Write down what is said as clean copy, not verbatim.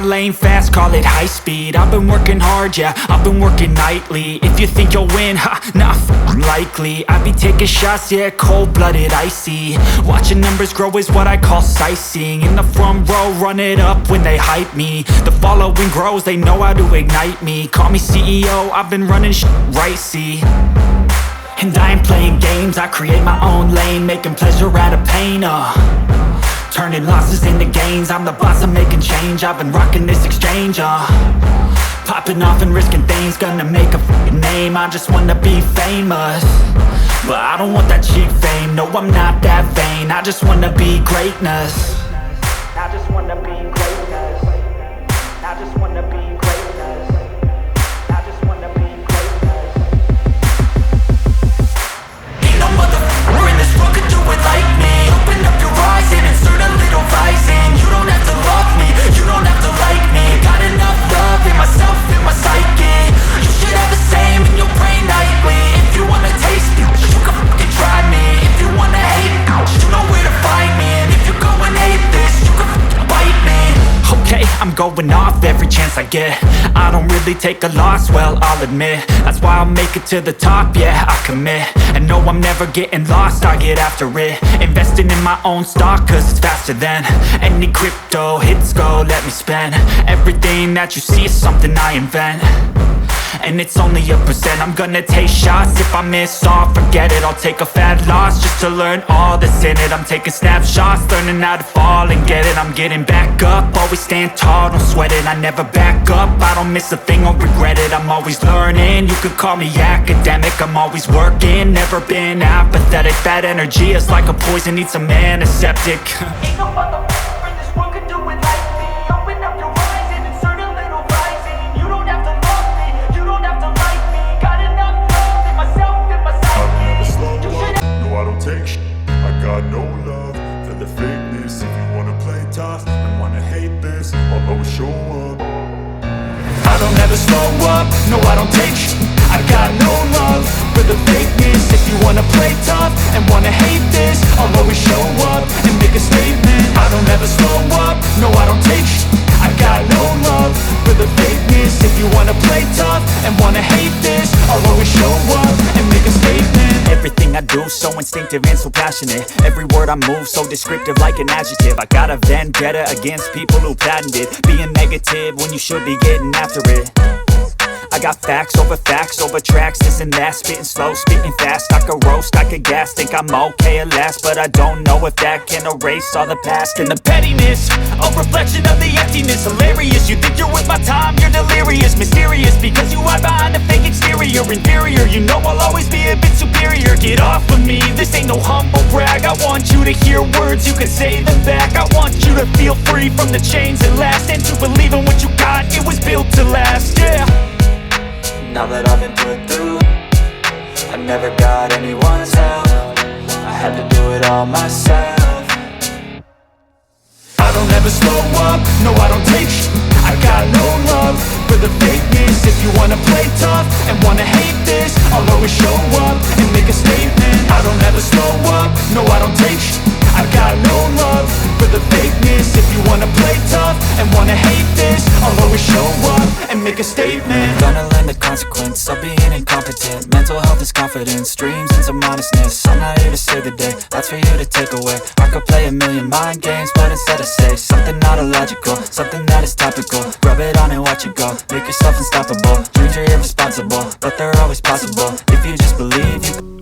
lane fast, call it high speed. I've been working hard, yeah, I've been working nightly. If you think you'll win, ha, not likely. I be taking shots, yeah, cold-blooded, icy. Watching numbers grow is what I call sightseeing. In the front row, run it up when they hype me. The following grows, they know how to ignite me. Call me CEO, I've been running right, see. And I ain't playing games, I create my own lane, making pleasure out of pain, turning losses into gains. I'm the boss, I'm making change. I've been rocking this exchange, popping off and risking things. Gonna make a f***ing name. I just wanna be famous, but I don't want that cheap fame. No, I'm not that vain. I just wanna be greatness. I just wanna be greatness. I just wanna be greatness. I just wanna be greatness. Ain't no motherfucker in this world could do it like me. Open up your eyes and insert a little rising. You don't have to love me, you don't have to like me. Got enough love in myself, in my psyche. You should have the same in your brain nightly. If you wanna taste me, you can fucking try me. If you wanna hate me, you know where to find me. And if you go and hate this, you can fucking bite me. Okay, I'm going off every chance I get. I don't really take a loss, well, I'll admit. That's why I'll make it to the top, yeah, I commit. And no, I'm never getting lost, I get after it. Investing in my own stock, cause it's faster than any crypto hits go, let me spend. Everything that you see is something I invent, and it's only a percent. I'm gonna take shots, if I miss all, forget it. I'll take a fat loss just to learn all that's in it. I'm taking snapshots, learning how to fall and get it. I'm getting back up, always stand tall, don't sweat it. I never back up, I don't miss a thing or regret it. I'm always learning, you could call me academic. I'm always working, never been apathetic. That energy is like a poison, needs some antiseptic. Ain't no motherfucker in this world could do it like me. Open up your eyes and insert a little rising. You don't have to love me, you don't have to like me. Got enough love in myself, in my psyche. No, I don't take shit. I got no love for the fakeness. If you wanna play tough and wanna hate this, I'll always show up. I don't ever slow up, no, I don't take shit. I got no love for the fakeness. If you wanna play tough and wanna hate this, I'll always show up and make a statement. I don't ever slow up, no, I don't take shit. I got no love for the fakeness. If you wanna play tough and wanna hate this, I'll always show up and make a statement. Everything I do so instinctive and so passionate. Every word I move so descriptive like an adjective. I got a vendetta against people who patented being negative when you should be getting after it. I got facts over tracks, this and that. Spitting slow, spitting fast. I could roast, I could gas. Think I'm okay at last, but I don't know if that can erase all the past. And the pettiness, a reflection of the emptiness. Hilarious, you think you're worth my time, you're delirious. Mysterious, because you hide behind a fake exterior. Inferior, you know I'll always be a bit superior. Get off of me, this ain't no humble brag. I want you to hear words, you can say them back. I want you to feel free from the chains that last, and to believe in what you got, it was built to last, yeah. Now that I've been put through, I never got anyone's help. I had to do it all myself. I don't ever slow up, no, I don't take shit. I got no love for the fakeness. If you wanna play tough and wanna hate this, I'll always show up and make a statement. I don't ever slow up, no, I don't take shit. I got no love for the fakeness. If you wanna play tough and wanna hate this, I'll always show up and make a statement. Gonna learn the consequence of being incompetent. Mental health is confidence, dreams and some honestness. I'm not here to save the day, that's for you to take away. I could play a million mind games, but instead I say something not illogical, something that is topical. Rub it on and watch it go, make yourself unstoppable. Dreams are irresponsible, but they're always possible. If you just believe, you